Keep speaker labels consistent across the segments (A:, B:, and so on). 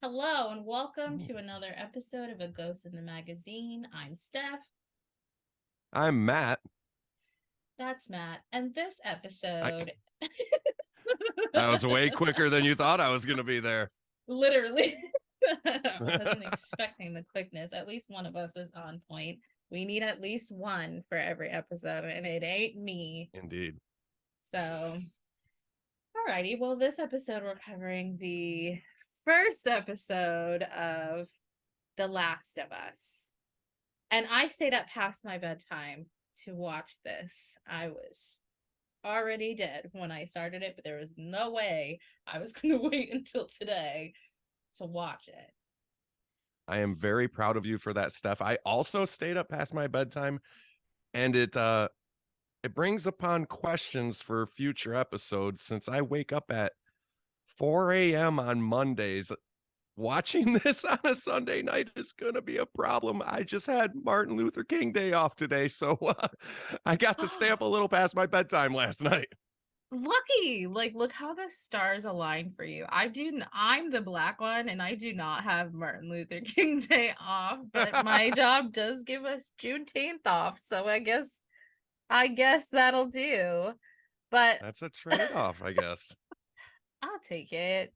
A: Hello and welcome to another episode of A Ghost in the Magazine. I'm Stef.
B: I'm Matt.
A: That's Matt. And this
B: I,
A: episode,
B: that was way quicker than you thought I was going to be there.
A: literally, I wasn't expecting the quickness. At least one of us is on point. We need at least one for every episode, and it ain't me.
B: Indeed.
A: So, alrighty. Well, this episode, we're covering the first episode of The Last of Us. And I stayed up past my bedtime to watch this. I was already dead when I started it, but there was no way I was going to wait until today to watch it.
B: I am very proud of you for that, Steph. I also stayed up past my bedtime, and it brings upon questions for future episodes since I wake up at 4 a.m. on Mondays. Watching this on a Sunday night is going to be a problem. I just had Martin Luther King Day off today, so I got to stay up a little past my bedtime last night.
A: Lucky, like, look how the stars align for you. I'm the black one, and I do not have Martin Luther King Day off, but my job does give us Juneteenth off, so I guess that'll do. But
B: That's a trade-off, I guess.
A: I'll take it.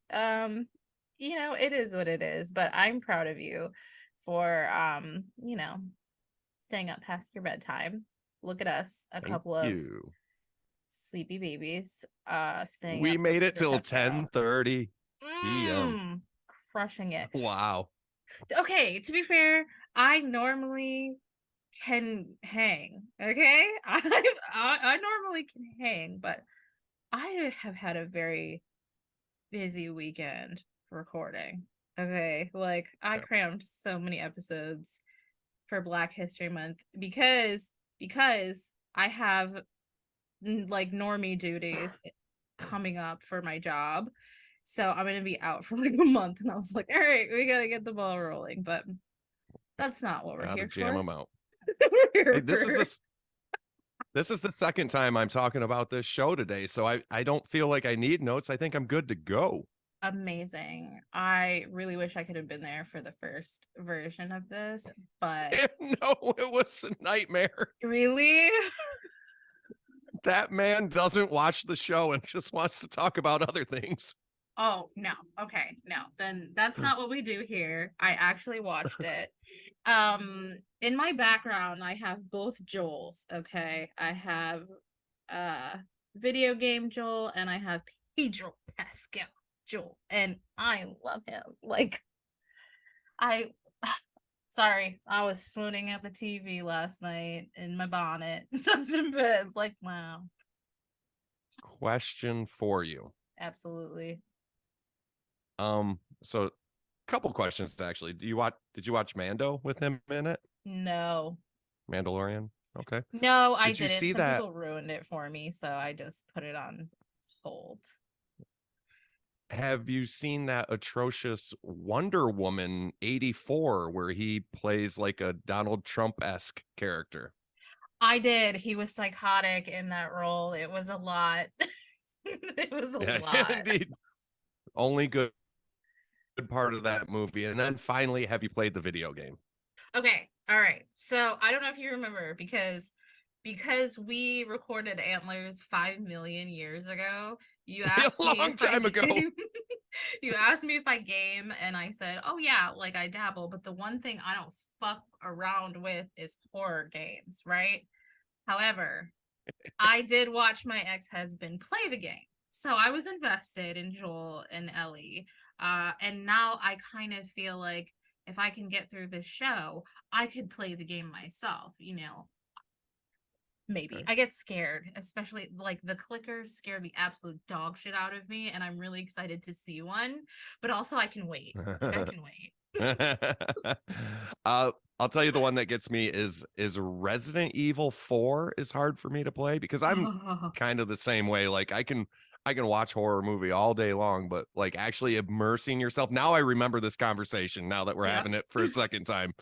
A: It is what it is, but I'm proud of you for staying up past your bedtime. Look at us, a
B: Thank
A: couple of
B: you.
A: sleepy babies, staying
B: We
A: up for
B: made it
A: Pedro
B: till
A: Pascal.
B: 10:30 p.m.
A: Mm, crushing it.
B: Wow.
A: Okay, to be fair, I normally can hang. Okay, I normally can hang, but I have had a very busy weekend recording. Okay, like I
B: Yeah.
A: crammed so many episodes for Black History Month because I have like normie duties coming up for my job. So I'm gonna be out for like a month, and I was like, all right, we gotta get the ball rolling. But that's not what we're
B: Gotta
A: here
B: jam
A: for.
B: them out.
A: We're
B: Hey,
A: here
B: this is
A: for
B: the second time I'm talking about this show today, so I don't feel like I need notes. I think I'm good to go.
A: amazing. I really wish I could have been there for the first version of this, but
B: No, it was a nightmare.
A: really,
B: That man doesn't watch the show and just wants to talk about other things.
A: oh no. Okay, no. Then that's not what we do here. I actually watched it. In my background I have both Joels, okay? I have uh video game Joel and I have Pedro Pascal Joel, and I love him. Like I sorry, I was swooning at the TV last night in my bonnet. Such a bit like wow.
B: Question for you.
A: Absolutely.
B: So a couple questions actually. Did you watch Mando with him in it?
A: No.
B: Mandalorian? Okay.
A: No, I
B: Did you
A: didn't.
B: see
A: Some
B: that?
A: people ruined it for me, so I just put it on hold.
B: Have you seen that atrocious Wonder Woman 84 where he plays like a Donald Trump-esque character?
A: I did. He was psychotic in that role. It was a lot. It was a
B: Yeah,
A: lot.
B: indeed. Only good part of that movie. And then finally, have you played the video game?
A: Okay. All right. So I don't know if you remember because we recorded Antlers 5 million years ago. You
B: A
A: asked me
B: long
A: if I
B: time ago.
A: game. You asked me if I game, and I said, "Oh yeah, like I dabble." But the one thing I don't fuck around with is horror games, right? However, I did watch my ex-husband play the game. So I was invested in Joel and Ellie. And now I kind of feel like if I can get through this show, I could play the game myself, maybe.
B: Okay.
A: I get scared, especially like the clickers scare the absolute dog shit out of me, and I'm really excited to see one. But also I can wait. Like I can wait.
B: I'll tell you the one that gets me is Resident Evil 4 is hard for me to play because I'm kind of the same way. Like I can watch horror movie all day long, but like actually immersing yourself. Now I remember this conversation now that we're
A: Yep.
B: having it for a second time.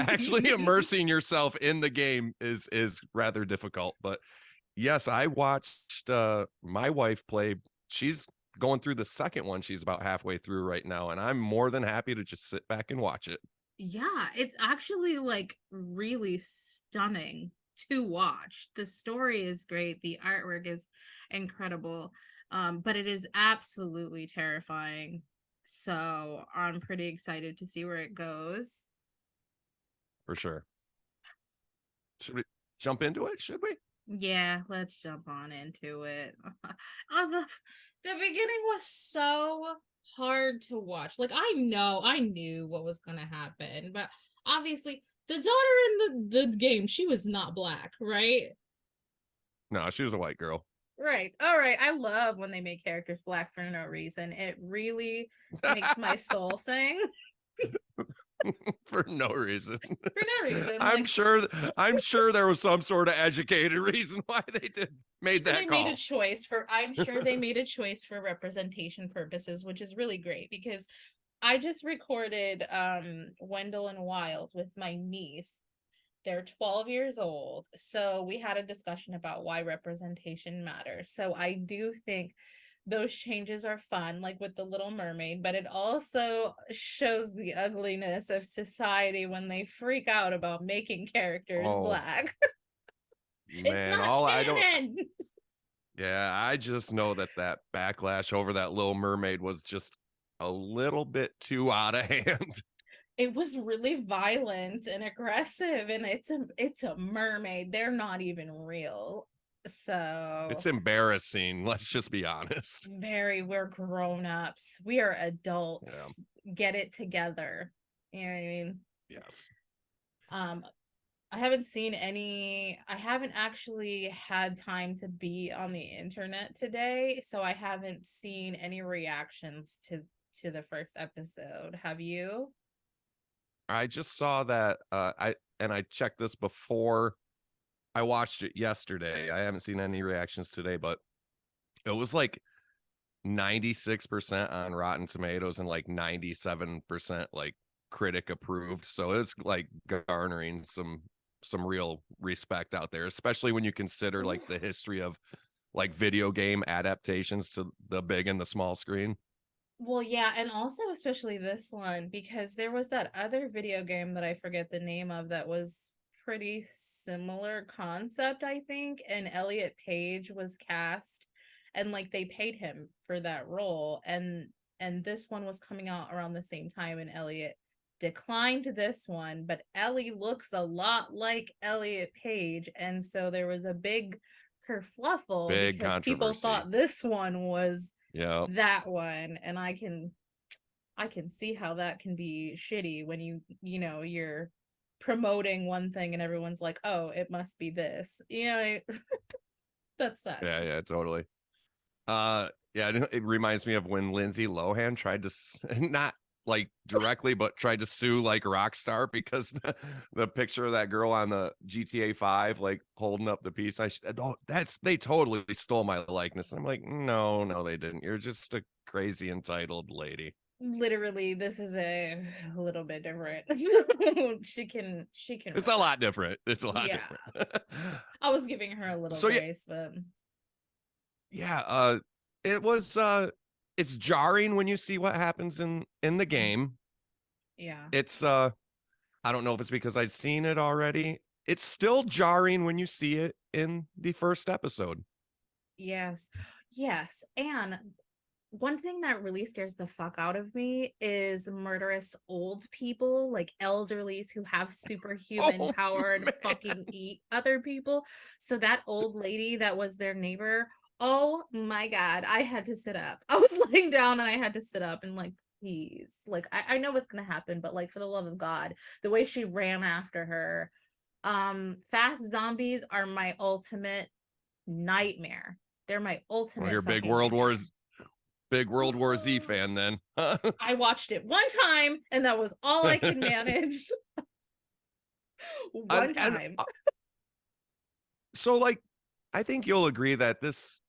B: Actually immersing yourself in the game is rather difficult. But yes, I watched my wife play. She's going through the second one. She's about halfway through right now, and I'm more than happy to just sit back and watch it.
A: Yeah, it's actually like really stunning to watch. The story is great, the artwork is incredible, but it is absolutely terrifying. So I'm pretty excited to see where it goes.
B: For sure. Should we jump into it? Should we?
A: Yeah, let's jump on into it. Oh, the beginning was so hard to watch. Like I knew what was gonna happen, but obviously the daughter in the game, she was not black, right?
B: No, she was a white girl.
A: Right. All right. I love when they make characters black for no reason. It really makes my soul sing.
B: For no reason.
A: For no reason.
B: I'm
A: Like
B: sure there was some sort of educated reason why they made that
A: they
B: call.
A: made a choice for I'm sure they made a choice for representation purposes, which is really great because I just recorded Wendell and Wild with my niece. They're 12 years old. So we had a discussion about why representation matters. So I do think those changes are fun, like with the Little Mermaid, but it also shows the ugliness of society when they freak out about making characters
B: Oh
A: black. It's
B: man,
A: not
B: all I don't
A: canon.
B: yeah, I just know that backlash over that Little Mermaid was just a little bit too out of hand.
A: It was really violent and aggressive, and it's a mermaid. They're not even real. So
B: It's embarrassing, let's just be honest.
A: we're grown-ups. We are
B: Yeah.
A: adults. Get it together. You know what I mean?
B: Yes.
A: Um, I haven't actually had time to be on the internet today, so I haven't seen any reactions to the first episode. Have you?
B: I just saw that I checked this before I watched it yesterday. I haven't seen any reactions today, but it was like 96% on Rotten Tomatoes and like 97% like critic approved. So it's like garnering some real respect out there, especially when you consider like the history of like video game adaptations to the big and the small screen.
A: Well, yeah, and also especially this one because there was that other video game that I forget the name of that was pretty similar concept, I think, and Elliot Page was cast and like they paid him for that role and this one was coming out around the same time and Elliot declined this one, but Ellie looks a lot like Elliot Page and so there was a big kerfluffle
B: Big
A: because people
B: controversy.
A: thought this one was
B: Yeah.
A: that one and I can see how that can be shitty when you're promoting one thing and everyone's like, oh, it must be this, that
B: Yeah,
A: sucks.
B: yeah, totally. Yeah, it reminds me of when Lindsay Lohan tried to not like directly, but tried to sue like Rockstar because the picture of that girl on the GTA 5 like holding up the piece. Oh, they totally stole my likeness. I'm like, no, they didn't. You're just a crazy entitled lady.
A: Literally, this is a little bit different. She can
B: It's a lot
A: relax.
B: different. It's a lot
A: Yeah,
B: different.
A: I was giving her a little
B: So yeah,
A: grace, but
B: yeah, it was it's jarring when you see what happens in the game.
A: yeah.
B: It's I don't know if it's because I'd seen it already. It's still jarring when you see it in the first episode.
A: Yes. Yes. And one thing that really scares the fuck out of me is murderous old people, like elderlies who have superhuman
B: Oh
A: power and
B: man.
A: fucking eat other people. So that old lady that was their neighbor, oh my God, I had to sit up. I was laying down and I had to sit up and like, please, like I know what's gonna happen, but like for the love of God, the way she ran after her. Fast zombies are my ultimate nightmare. They're my
B: Well,
A: ultimate
B: you're a
A: fucking nightmare.
B: Big World War Z fan then.
A: I watched it one time and that was all I could manage. One
B: and
A: time.
B: so like I think you'll agree that this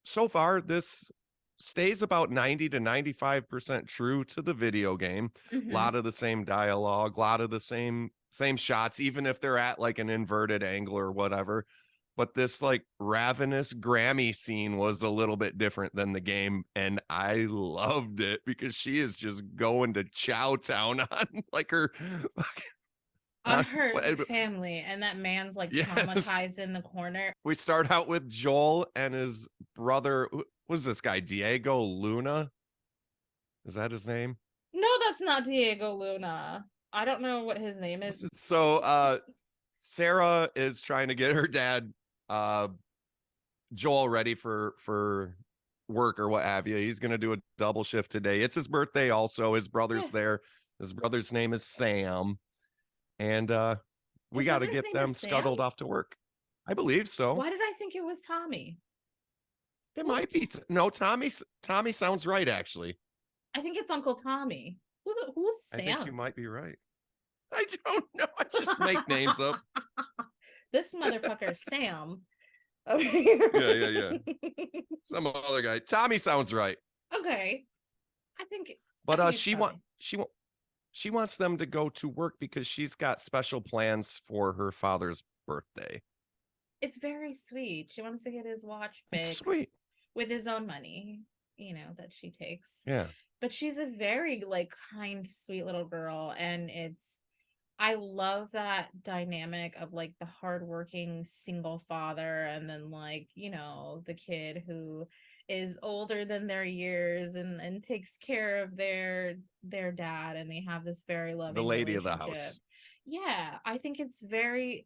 B: so far this stays about 90 to 95% true to the video game. A
A: Mm-hmm.
B: lot of the same dialogue, a lot of the same shots, even if they're at like an inverted angle or whatever. but this like ravenous Grammy scene was a little bit different than the game, and I loved it because she is just going to Chow Town on like her
A: On
B: on,
A: her family, and that man's like
B: yes.
A: traumatized in the corner.
B: We start out with Joel and his brother. Was this guy Diego Luna? Is that his name?
A: No, that's not Diego Luna. I don't know what his name is.
B: So Sarah is trying to get her dad uh Joel ready for work or what have you. He's gonna do a double shift today. It's his birthday also. His
A: Yeah,
B: brother's there. His brother's name is Sam. And we
A: his
B: gotta
A: brother's
B: get
A: name is
B: them
A: Sam.
B: scuttled off to work. I believe so.
A: Why did I think it was Tommy?
B: It
A: Who's
B: might be no, Tommy sounds right actually.
A: I think it's Uncle Tommy. Who's
B: I think you
A: Sam?
B: might be right. I don't know. I just make names up.
A: This motherfucker Sam over here.
B: Yeah. Some other guy. Tommy sounds right.
A: Okay. I think
B: But
A: it's Tommy.
B: she wants them to go to work because she's got special plans for her father's birthday.
A: It's very sweet. She wants to get his watch
B: It's sweet.
A: fixed with his own money, that she takes.
B: Yeah.
A: But she's a very like kind, sweet little girl, and I love that dynamic of like the hardworking single father and then like, the kid who is older than their years and takes care of their dad, and they have this very
B: The
A: loving
B: lady of the
A: relationship.
B: house.
A: Yeah, I think it's very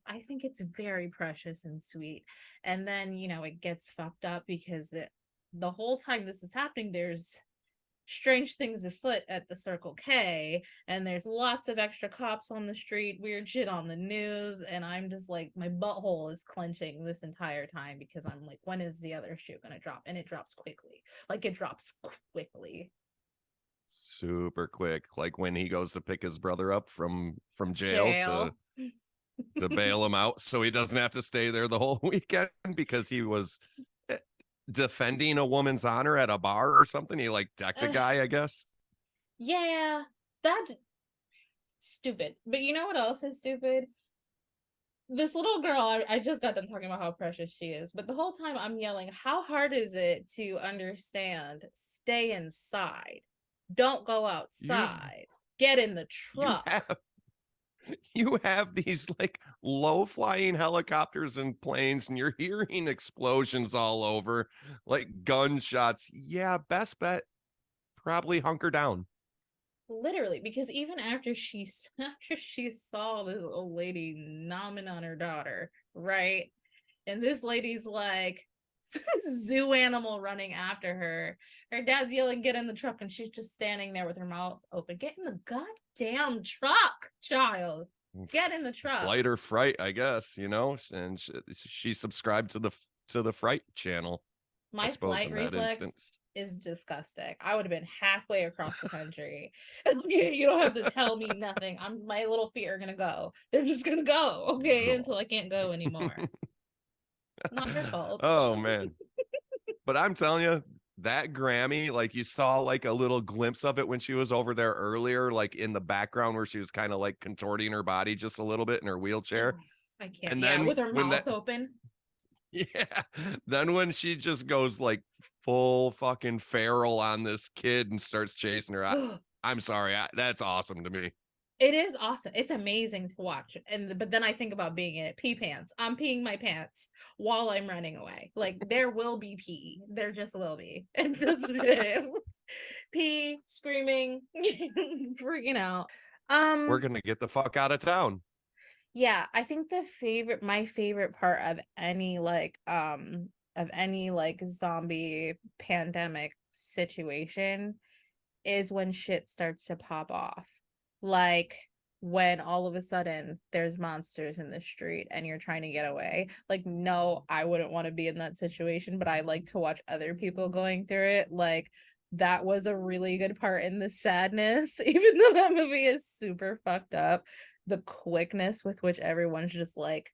A: precious and sweet. And then, it gets fucked up because the whole time this is happening, there's strange things afoot at the Circle K, and there's lots of extra cops on the street, weird shit on the news, and I'm just like, my butthole is clenching this entire time because I'm like, when is the other shoe gonna drop? And it drops quickly. Like, it drops quickly.
B: Super quick. Like when he goes to pick his brother up from jail
A: Jail.
B: to bail him out so he doesn't have to stay there the whole weekend because he was defending a woman's honor at a bar or something. He like decked a guy, I guess.
A: Yeah, that's stupid. But you know what else is stupid? This little girl, I just got done talking about how precious she is, but the whole time I'm yelling, how hard is it to understand? Stay inside. Don't go
B: You've
A: outside. Get in the
B: you
A: truck.
B: have you have these like low flying helicopters and planes and you're hearing explosions all over, like gunshots. Yeah, best bet probably hunker down.
A: Literally, because even after she saw this old lady nomming on her daughter, right? And this lady's like zoo animal running after her. Her dad's yelling, "Get in the truck," and she's just standing there with her mouth open. Get in the goddamn truck, child. Get in the truck.
B: Flight or fright, I guess, and she subscribed to the Fright channel, I
A: My
B: suppose,
A: flight
B: in that
A: reflex
B: instance.
A: is disgusting. I would have been halfway across the country. You don't have to tell me nothing. My little feet are gonna go. They're just gonna go, okay,
B: Go.
A: until I can't go anymore. Not your fault.
B: Oh man. But I'm telling you, that Grammy, like you saw like a little glimpse of it when she was over there earlier, like in the background where she was kind of like contorting her body just a little bit in her wheelchair.
A: Oh, I can't.
B: And
A: Yeah,
B: then
A: with her
B: when
A: mouth
B: that
A: open.
B: yeah, then when she just goes like full fucking feral on this kid and starts chasing her, I'm sorry, that's awesome to me.
A: It is awesome. It's amazing to watch. But then I think about being in it. Pee pants. I'm peeing my pants while I'm running away. Like, there will be pee. There just will be. And that's it. Pee, screaming, freaking out.
B: We're gonna get the fuck out of town.
A: Yeah, I think my favorite part of any like zombie pandemic situation is when shit starts to pop off. Like when all of a sudden there's monsters in the street and you're trying to get away. Like, no, I wouldn't want to be in that situation, but I like to watch other people going through it. Like, that was a really good part in the sadness, even though that movie is super fucked up. The quickness with which everyone's just like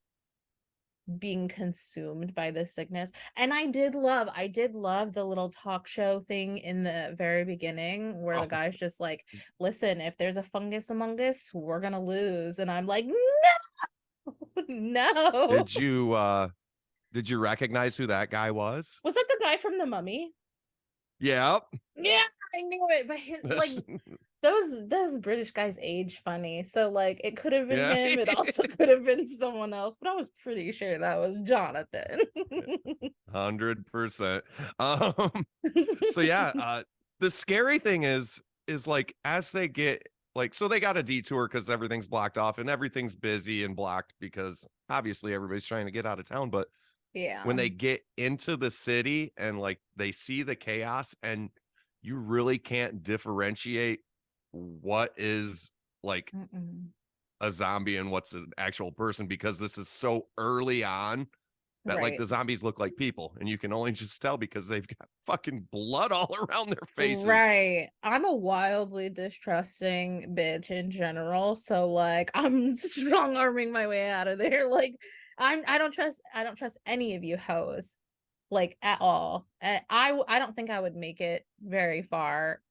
A: being consumed by this sickness. And I did love the little talk show thing in the very beginning where the
B: Oh,
A: guy's just like, listen, if there's a fungus among us, we're gonna lose. And I'm like, no, no.
B: did you Did you recognize who that guy was?
A: Was that the guy from The Mummy?
B: Yep.
A: Yeah, I knew it. But like those British guys age funny, so like it could have been
B: Yeah.
A: him. It also could have been someone else, but I was pretty sure that was Jonathan.
B: 100%. So yeah, the scary thing is like as they get like so they got a detour because everything's blocked off and everything's busy and blocked because obviously everybody's trying to get out of town. But when
A: Yeah.
B: they get into the city and like they see the chaos and you really can't differentiate what is like
A: Mm-mm.
B: a zombie and what's an actual person because this is so early on that like
A: Right.
B: the zombies look like people and you can only just tell because they've got fucking blood all around their faces.
A: Right. I'm a wildly distrusting bitch in general, so like I'm strong arming my way out of there. Like I don't trust any of you hoes like at all. I don't think I would make it very far.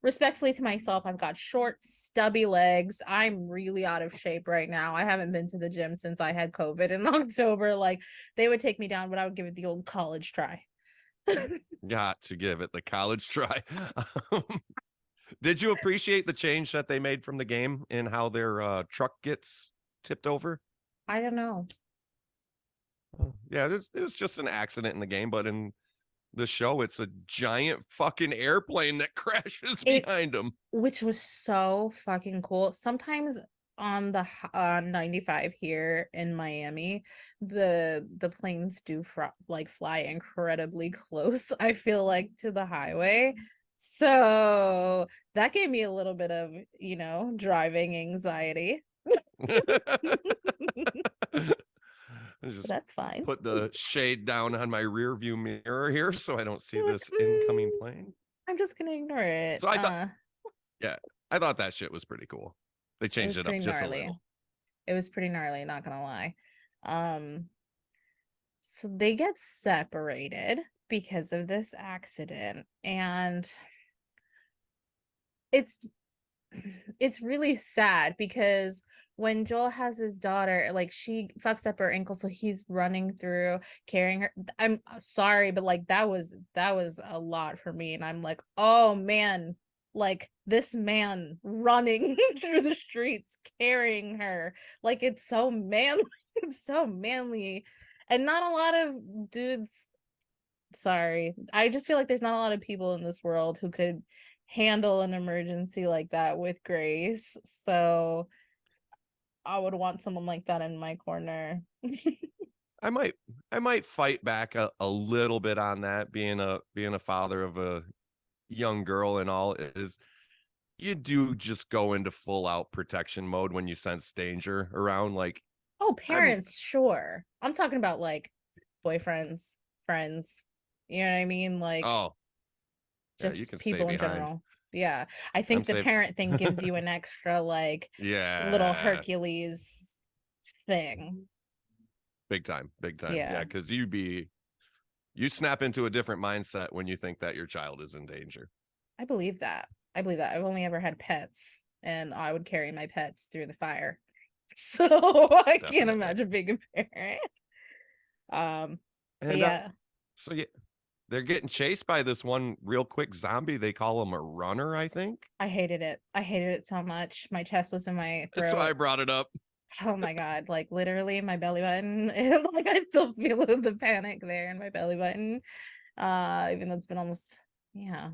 A: Respectfully to myself, I've got short, stubby legs. I'm really out of shape right now. I haven't been to the gym since I had COVID in October. Like they would take me down, but I would give it the old college try.
B: Got to give it the college try. Did you appreciate the change that they made from the game in how their truck gets tipped over?
A: I don't know.
B: Yeah, it was just an accident in the game, but in the show, it's a giant fucking airplane that crashes
A: It
B: behind them.
A: which was so fucking cool. Sometimes on the 95 here in Miami, the planes do like fly incredibly close, I feel like, to the highway. So that gave me a little bit of, driving anxiety.
B: Just
A: That's fine.
B: put the shade down on my rear view mirror here so I don't see this incoming plane.
A: I'm just gonna ignore it.
B: So I thought, yeah, I thought that shit was pretty cool. They
A: It
B: changed
A: was
B: it up
A: pretty
B: just a
A: gnarly.
B: little.
A: It was pretty gnarly, not gonna lie. Um, so they get separated because of this accident, and it's it's really sad because when Joel has his daughter, like she fucks up her ankle, so he's running through carrying her. I'm sorry, but like that was a lot for me, and I'm like, oh man, like this man running through the streets carrying her, like it's so manly, it's so manly, and not a lot of dudes. Sorry, I just feel like there's not a lot of people in this world who could handle an emergency like that with grace. So I would want someone like that in my corner.
B: I might I might fight back a little bit on that being a father of a young girl and all is you do just go into full out protection mode when you sense danger around like
A: Oh,
B: I'm
A: parents, sure. I'm talking about like boyfriends, friends. You know what I mean? Like
B: oh yeah you
A: just
B: can stay
A: people in
B: behind.
A: general. Yeah. I
B: I'm
A: think the
B: safe.
A: parent thing gives you an extra like little
B: Yeah,
A: Hercules thing.
B: big time. Yeah,
A: Yeah.
B: because you snap into a different mindset when you think that your child is in danger.
A: I believe that. I believe that. I've only ever had pets, and I would carry my pets through the fire. So
B: It's
A: I can't
B: definitely.
A: imagine being a parent. But
B: And
A: yeah,
B: so yeah, they're getting chased by this one real quick zombie. They call him a runner, I think.
A: I hated it. I hated it so much. My chest was in my
B: That's why
A: throat.
B: I brought it up.
A: Oh my god, like literally my belly button. Like I still feel the panic there in my belly button. Even though it's been almost yeah.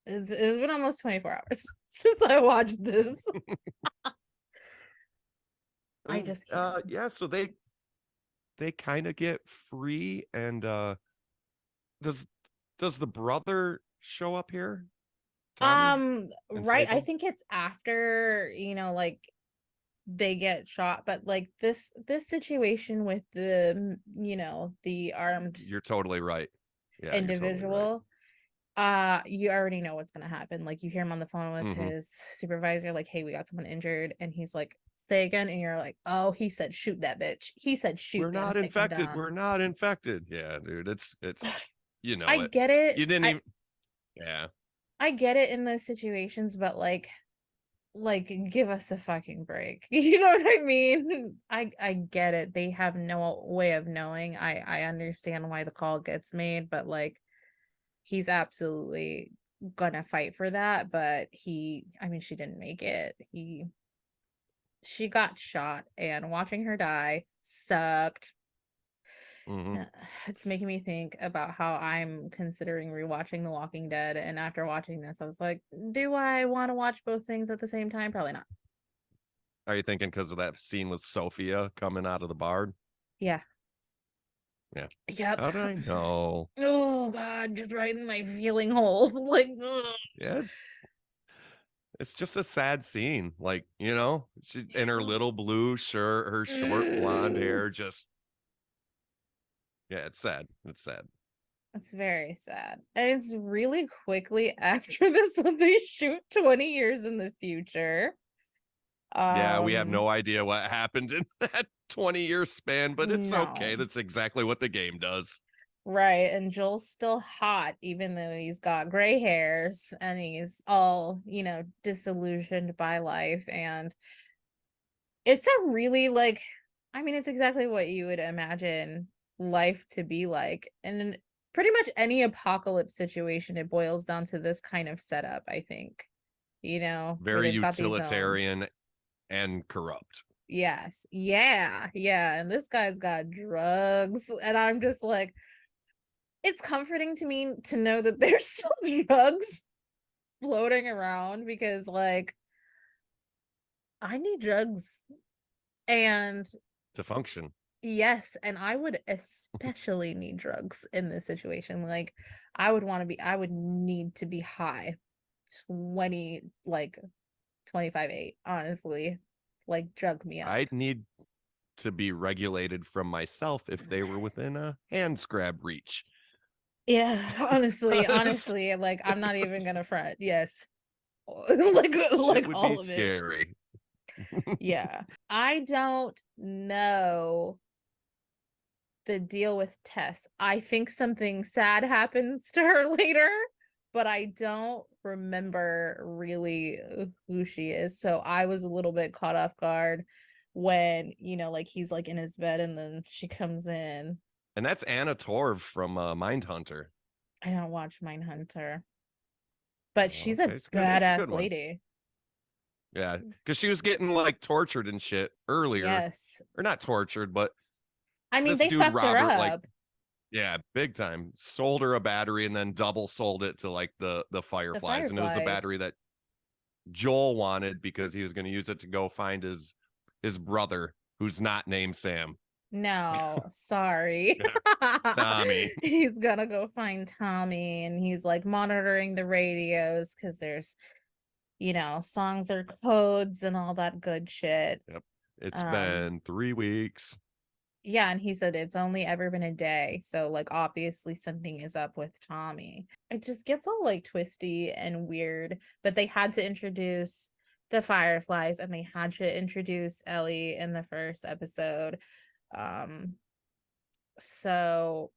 A: It's been almost 24 hours since I watched this. I
B: And
A: just can't.
B: yeah, so they kind of get free and does does the brother show up here, Tommy, and
A: Right.
B: save
A: I
B: him?
A: think it's after, like they get shot, but like this situation with the armed
B: You're totally right. Yeah, you're totally right.
A: individual, you already know what's gonna happen. Like you hear him on the phone with
B: Hmm.
A: his supervisor, like, hey, we got someone injured, and he's like, say again, and you're like, oh, he said shoot that bitch. He said shoot
B: We're
A: and
B: not
A: take him
B: infected.
A: down.
B: We're not infected. Yeah, dude, it's you
A: I
B: know it.
A: get it.
B: You didn't
A: I
B: even. Yeah.
A: I get it in those situations, but like like, give us a fucking break. You know what I mean? I get it. They have no way of knowing. I understand why the call gets made, but like he's absolutely gonna fight for that, but I mean, she didn't make it. She got shot, and watching her die sucked.
B: Hmm.
A: It's making me think about how I'm considering rewatching The Walking Dead, and after watching this, I was like, do I want to watch both things at the same time? Probably not.
B: Are you thinking because of that scene with Sophia coming out of the bar?
A: Yeah.
B: Yeah.
A: Yep.
B: How did I know?
A: Oh god, just right in my feeling holes. Like, ugh.
B: Yes. It's just a sad scene. Like, you know, she in her
A: Yes.
B: little blue shirt, her short blonde hair, just yeah, it's sad. It's sad.
A: It's very sad. And it's really quickly after this that they shoot 20 years in the future.
B: Yeah, we have
A: Um,
B: no idea what happened in that 20-year span, but it's okay.
A: no.
B: That's exactly what the game does.
A: Right. And Joel's still hot, even though he's got gray hairs and he's all, disillusioned by life. And it's a really like, I mean, it's exactly what you would imagine life to be like. And in pretty much any apocalypse situation, it boils down to this kind of setup, I think, where
B: Very
A: they've got these zones.
B: utilitarian and corrupt.
A: Yes. Yeah. Yeah. And this guy's got drugs. And I'm just like, it's comforting to me to know that there's still drugs floating around because, like, I need drugs. And
B: To function.
A: yes, and I would especially need drugs in this situation. Like, I would need to be high 20, like 25/8, honestly. Like, drug me up.
B: I'd need to be regulated from myself if they were within a hands grab reach.
A: Yeah, honestly,
B: 'Cause
A: honestly, like, I'm not even gonna front. Yes. Like
B: shit
A: like
B: would be
A: all of it.
B: scary.
A: Yeah. I don't know the deal with Tess. I think something sad happens to her later, but I don't remember really who she is. So I was a little bit caught off guard when, like he's like in his bed and then she comes in.
B: And that's Anna Torv from Mindhunter.
A: I don't watch Mindhunter, but
B: Oh,
A: she's a
B: okay, it's good. It's a good
A: badass
B: one.
A: lady.
B: Yeah, because she was getting like tortured and shit earlier,
A: Yes.
B: or not tortured, but
A: I mean,
B: this
A: they
B: dude
A: fucked her
B: Robert, like,
A: up.
B: yeah, big time, sold her a battery and then double sold it to like the
A: The
B: Fireflies, and it was a
A: Fireflies.
B: battery that Joel wanted because he was going to use it to go find his brother, who's not named Sam.
A: No, sorry.
B: Yeah, Tommy.
A: He's gonna go find Tommy and he's like monitoring the radios because there's, songs or codes and all that good shit.
B: Yep. It's
A: Um,
B: been 3 weeks.
A: yeah, and he said it's only ever been a day. So like obviously something is up with Tommy. It just gets all like twisty and weird, but they had to introduce the Fireflies and they had to introduce Ellie in the first episode. Um, so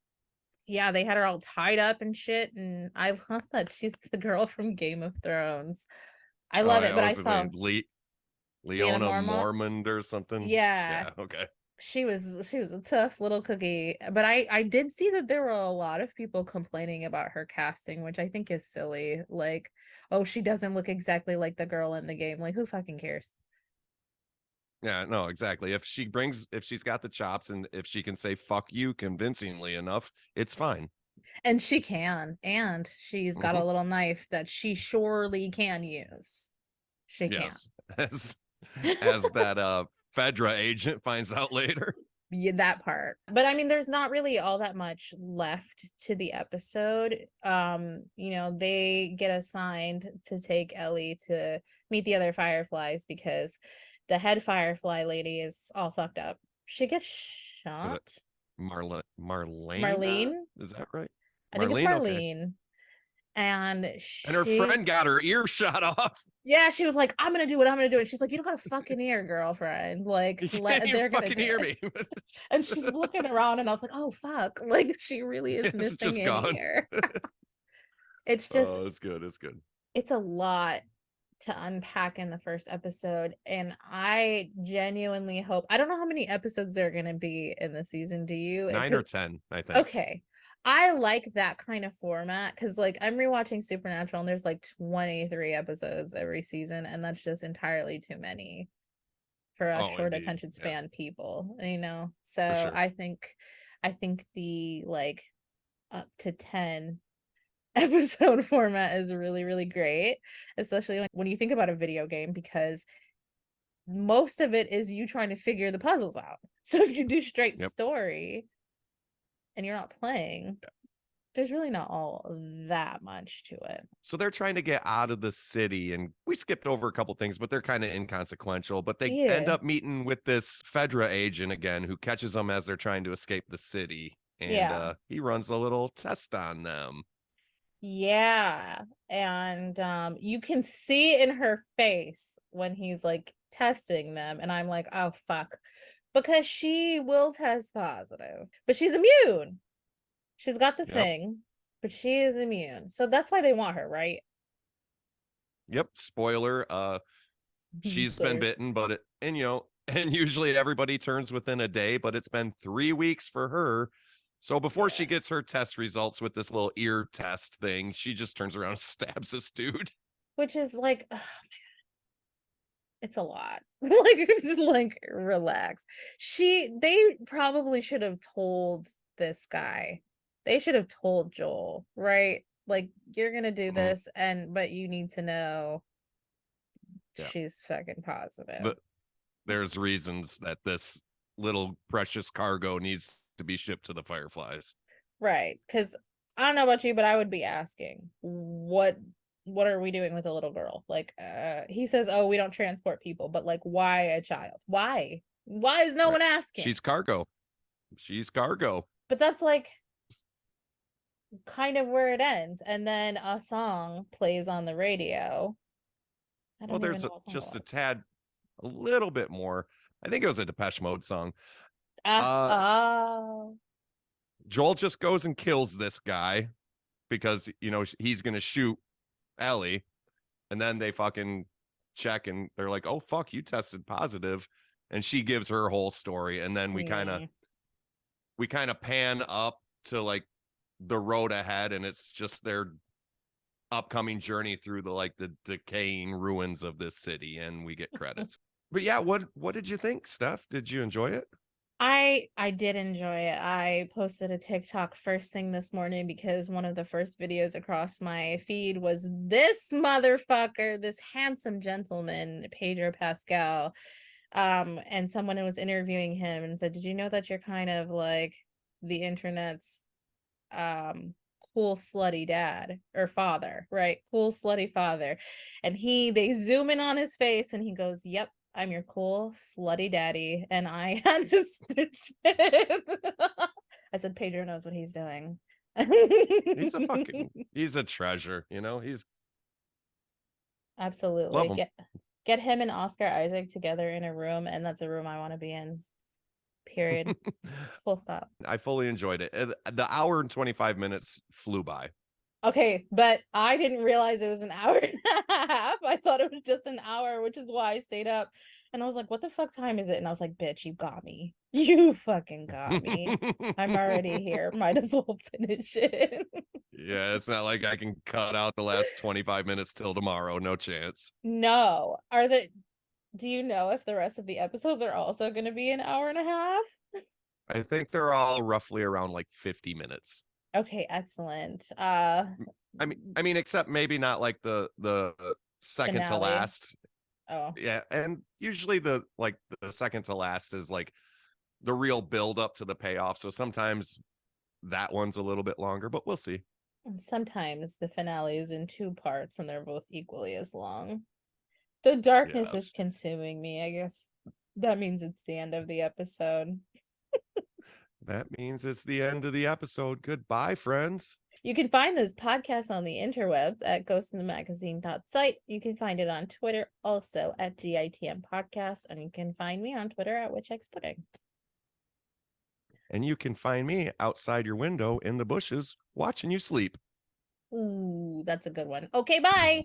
A: yeah, they had her all tied up and shit, and I love that she's the girl from Game of Thrones. I
B: Oh
A: love it,
B: yeah,
A: but
B: what
A: I
B: was his
A: saw
B: name?
A: Lena
B: Leona
A: Mormont.
B: Mormont or something?
A: Yeah,
B: Yeah, okay.
A: she was a tough little cookie, but I did see that there were a lot of people complaining about her casting, which I think is silly. Like, oh, she doesn't look exactly like the girl in the game. Like, who fucking cares?
B: Yeah, no, exactly. If she's got the chops and if she can say fuck you convincingly enough, it's fine.
A: And she can, and she's got
B: Hmm.
A: a little knife that she surely can use. She can.
B: Yes. As that Fedra agent finds out later.
A: Yeah, that part. But I mean, there's not really all that much left to the episode. They get assigned to take Ellie to meet the other Fireflies because the head Firefly lady is all fucked up. She gets
B: Was it
A: shot.
B: Marlena?
A: Marlene?
B: Is that right?
A: I think it's
B: Marlene, okay.
A: Marlene. And
B: And her friend got her ear shot off.
A: yeah, she was like, I'm gonna do what I'm gonna do. And she's like, you don't got a fucking ear, girlfriend. Like,
B: You can't even
A: they're gonna
B: fucking
A: do
B: hear
A: it.
B: me.
A: And she's looking around, and I was like, oh fuck. Like, she really is
B: It's
A: missing
B: just
A: an
B: gone.
A: ear. It's just,
B: Oh, it's good. It's good.
A: it's a lot to unpack in the first episode, and I genuinely hope, I don't know how many episodes there are going to be in the season, do you?
B: 9 or 10, I think.
A: Okay, I like that kind of format because like I'm rewatching Supernatural and there's like 23 episodes every season, and that's just entirely too many for us
B: Oh,
A: short
B: indeed.
A: attention
B: Yeah,
A: span people, you know.
B: for
A: So
B: sure.
A: I think the like up to 10 episode format is really, really great, especially when you think about a video game, because most of it is you trying to figure the puzzles out. So if you do straight
B: Yep.
A: story and you're not playing, there's really not all that much to it.
B: So they're trying to get out of the city, and we skipped over a couple things, but they're kind of inconsequential. But they end
A: Yeah.
B: up meeting with this Fedra agent again who catches them as they're trying to escape the city. And
A: Yeah.
B: he runs a little test on them.
A: Yeah. And you can see in her face when he's like testing them, and I'm like, oh fuck. Because she will test positive, but she's immune. She's got the
B: Yep.
A: thing, but she is immune. So that's why they want her, right?
B: Yep. Spoiler. She's been
A: Spoilers.
B: bitten, but and usually everybody turns within a day, but it's been 3 weeks for her. So before she
A: Yeah.
B: gets her test results with this little ear test thing, she just turns around and stabs this dude.
A: Which is like, ugh, it's a lot. Like relax. They probably should have told this guy. They should have told Joel, right? Like, you're gonna do
B: Mhm.
A: this, but you need to know
B: Yeah.
A: she's fucking positive.
B: The, there's reasons that this little precious cargo needs to be shipped to the Fireflies.
A: Right. Because I don't know about you, but I would be asking, what are we doing with a little girl? Like, he says, oh, we don't transport people, but like, why a child? Why is no
B: Right.
A: one asking?
B: She's cargo. She's cargo.
A: But that's like kind of where it ends. And then a song plays on the radio. I
B: Well,
A: don't even
B: there's
A: know what song it
B: just a
A: was.
B: tad, a little bit more. I think it was a Depeche Mode song.
A: Ah,
B: Uh,
A: oh,
B: Joel just goes and kills this guy because he's gonna shoot Ellie, and then they fucking check and they're like, "Oh fuck, you tested positive," and she gives her whole story, and then we kind of
A: mm,
B: we kind of pan up to like the road ahead, and it's just their upcoming journey through the decaying ruins of this city, and we get credits. But yeah, what did you think, Steph? Did you enjoy it?
A: I did enjoy it. I posted a TikTok first thing this morning because one of the first videos across my feed was this motherfucker, this handsome gentleman, Pedro Pascal. And someone was interviewing him and said, "Did you know that you're kind of like the internet's um cool slutty dad or father, right? Cool slutty father." And they zoom in on his face and he goes, "Yep, I'm your cool slutty daddy." And I had to stitch it. I said, Pedro knows what he's doing.
B: He's a treasure, he's love
A: Absolutely.
B: him.
A: Get him and Oscar Isaac together in a room, and that's a room I want to be in. Period. Full stop.
B: I fully enjoyed it. The hour and 25 minutes flew by.
A: Okay, but I didn't realize it was an hour and a half. I thought it was just an hour, which is why I stayed up. And I was like, what the fuck time is it? And I was like, bitch, you got me. You fucking got me. I'm already here. Might as well finish it.
B: Yeah, it's not like I can cut out the last 25 minutes till tomorrow. No chance.
A: No. Do you know if the rest of the episodes are also going to be an hour and a half?
B: I think they're all roughly around like 50 minutes.
A: Okay, excellent.
B: I mean, except maybe not like the second to
A: Finale.
B: last.
A: Oh,
B: Yeah, and usually the second to last is like the real build up to the payoff. So sometimes that one's a little bit longer, but we'll see.
A: and sometimes the finale is in two parts and they're both equally as long. The darkness is
B: Yes.
A: consuming me. I guess that means it's the end of the episode.
B: That means it's the end of the episode. Goodbye, friends.
A: You can find this podcast on the interwebs at ghostinthemagazine.site. You can find it on Twitter also at GITM Podcast, and you can find me on Twitter at WitchXPudding.
B: And you can find me outside your window in the bushes watching you sleep.
A: Ooh, that's a good one. Okay, bye.